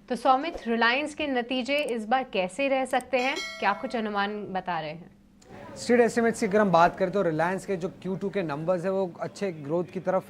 तो सौमित, रिलायंस के नतीजे इस बार कैसे रह सकते हैं? क्या कुछ अनुमान बता रहे हैं? स्ट्रीट एस्टिमेट्स की अगर हम बात करें तो रिलायंस के जो Q2 के नंबर्स है वो अच्छे ग्रोथ की तरफ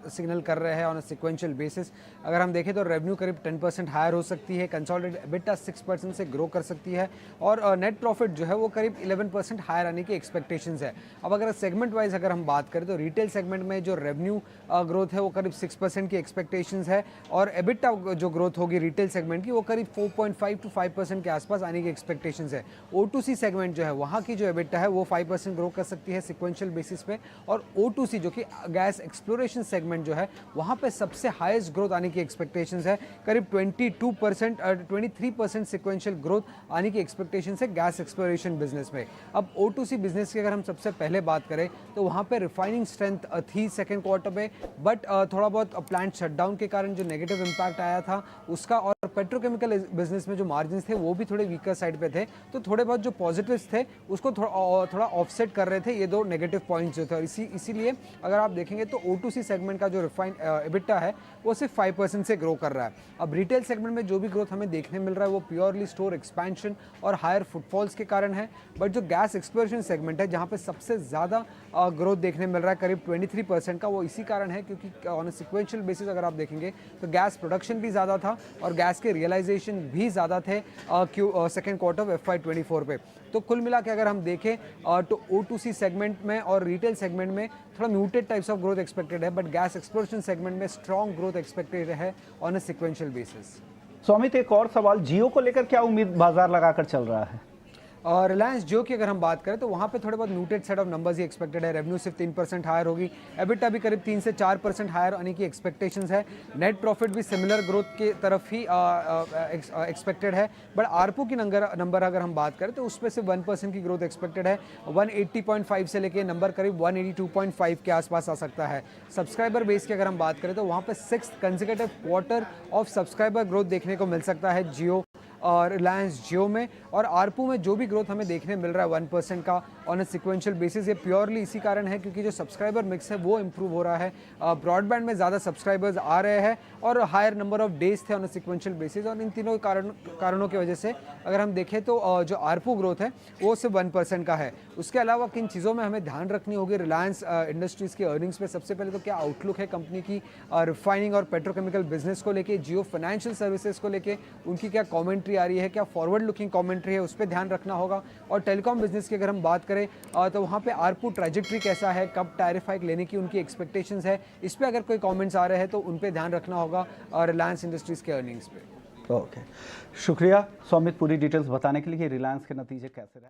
सिग्नल कर रहे हैं ऑन अ सिक्वेंशियल बेसिस। अगर हम देखें तो रेवेन्यू करीब 10% हायर हो सकती है, कंसोलिडेटेड एबिटा 6% से ग्रो कर सकती है और नेट प्रॉफिट जो है वो करीब 11% हायर आने की एक्सपेक्टेशंस है। अब अगर सेगमेंट वाइज अगर हम बात करें तो रिटेल सेगमेंट में जो रेवेन्यू ग्रोथ है वो करीब 6% की एक्सपेक्टेशंस है और एबिटा जो ग्रोथ होगी रिटेल सेगमेंट की वो करीब 4.5 to 5% के आसपास आने की एक्सपेक्टेशंस है। O2C सेगमेंट जो है वहाँ की जो एबिटा है वो 5% ग्रो कर सकती है सिक्वेंशियल बेसिस पे और O2C जो कि गैस एक्सप्लोरेशन सेगमेंट जो है वहाँ पे सबसे हाईएस्ट ग्रोथ आने की एक्सपेक्टेशंस है, करीब 23% सिक्वेंशियल ग्रोथ आने की एक्सपेक्टेशंस है गैस एक्सप्लोरेशन बिजनेस में। अब O2C बिजनेस की अगर हम सबसे पहले बात करें तो वहाँ पे रिफाइनिंग स्ट्रेंथ थी सेकेंड क्वार्टर में, बट थोड़ा बहुत प्लांट शटडाउन के कारण जो नेगेटिव इम्पैक्ट आया था उसका और पेट्रोकेमिकल बिजनेस में जो मार्जिन थे वो भी थोड़े वीकर साइड पे थे, तो थोड़े बहुत जो पॉजिटिव्स थे उसको थोड़ा ऑफसेट कर रहे थे ये दो नेगेटिव पॉइंट्स जो थे। और इसीलिए अगर आप देखेंगे तो O2C सेगमेंट का जो रिफाइन एबिटा है वो सिर्फ 5% से ग्रो कर रहा है। अब रिटेल सेगमेंट में जो भी ग्रोथ हमें देखने मिल रहा है वो प्योरली स्टोर एक्सपेंशन और हायर फुटफॉल्स के कारण है, बट जो गैस एक्सप्लोरेशन सेगमेंट है जहाँ पे सबसे ज़्यादा ग्रोथ देखने मिल रहा है करीब 23% का, वो इसी कारण है क्योंकि ऑन अ सिक्वेंशियल बेसिस अगर आप देखेंगे तो गैस प्रोडक्शन भी ज़्यादा था और गैस के रियलाइजेशन भी ज़्यादा थे सेकेंड क्वार्टर ऑफ FY24 पे। तो कुल मिला के अगर हम देखें तो O2C सेगमेंट में और रिटेल सेगमेंट में थोड़ा muted types of growth expected है, बट गैस एक्सप्लोरेशन सेगमेंट में स्ट्रॉन्ग ग्रोथ एक्सपेक्टेड है on a sequential basis. Swamit, एक और सवाल, जियो को लेकर क्या उम्मीद बाजार लगाकर चल रहा है? और रिलायंस जियो की अगर हम बात करें तो वहाँ पे थोड़े बहुत muted set of numbers he expected है। रेवेन्यू सिर्फ 3% हायर होगी, एबिटा भी करीब 3 से 4% हायर आने की एक्सपेक्टेशंस है, नेट प्रॉफिट भी सिमिलर ग्रोथ की तरफ ही एक्सपेक्टेड है, बट आरपू की नंबर अगर हम बात करें तो उस पर सिर्फ 1% की ग्रोथ एक्सपेक्टेड है। 180.5 से लेके नंबर करीब 182.5 के आसपास आ सकता है। सब्सक्राइबर बेस की अगर हम बात करें तो वहाँ पर 6th consecutive quarter of subscriber growth देखने को मिल सकता है जियो और रिलायंस जियो में। और आरपू में जो भी ग्रोथ हमें देखने मिल रहा है 1% का ऑन अ सिक्वेंशियल बेसिस, ये प्योरली इसी कारण है क्योंकि जो सब्सक्राइबर मिक्स है वो इम्प्रूव हो रहा है। ब्रॉडबैंड में ज़्यादा सब्सक्राइबर्स आ रहे हैं और हायर नंबर ऑफ डेज थे ऑन अ सिक्वेंशियल बेसिस, और इन तीनों कारणों की वजह से अगर हम देखें तो जो आरपू ग्रोथ है वो सिर्फ 1% का है। उसके अलावा किन चीज़ों में हमें ध्यान रखनी होगी रिलायंस इंडस्ट्रीज़ की अर्निंग्स पे, सबसे पहले तो क्या आउटलुक है कंपनी की रिफाइनिंग और पेट्रोकेमिकल बिजनेस को लेके, जियो फाइनेंशियल सर्विसेज को लेके उनकी क्या कमेंट्री आ रही है, क्या फॉरवर्ड लुकिंग कमेंट्री है, उस पर ध्यान रखना होगा। और टेलीकॉम बिजनेस की अगर हम बात करें तो वहाँ पे आरपू ट्रैजेक्टरी कैसा है, कब टैरिफ हाइक लेने की उनकी एक्सपेक्टेशंस है, इस पर अगर कोई कमेंट्स आ रहे हैं तो उन पर ध्यान रखना होगा रिलायंस इंडस्ट्रीज़ के अर्निंग्स पे। ओके, शुक्रिया स्वामित पूरी डिटेल्स बताने के लिए। रिलायंस के नतीजे कैसे रहे।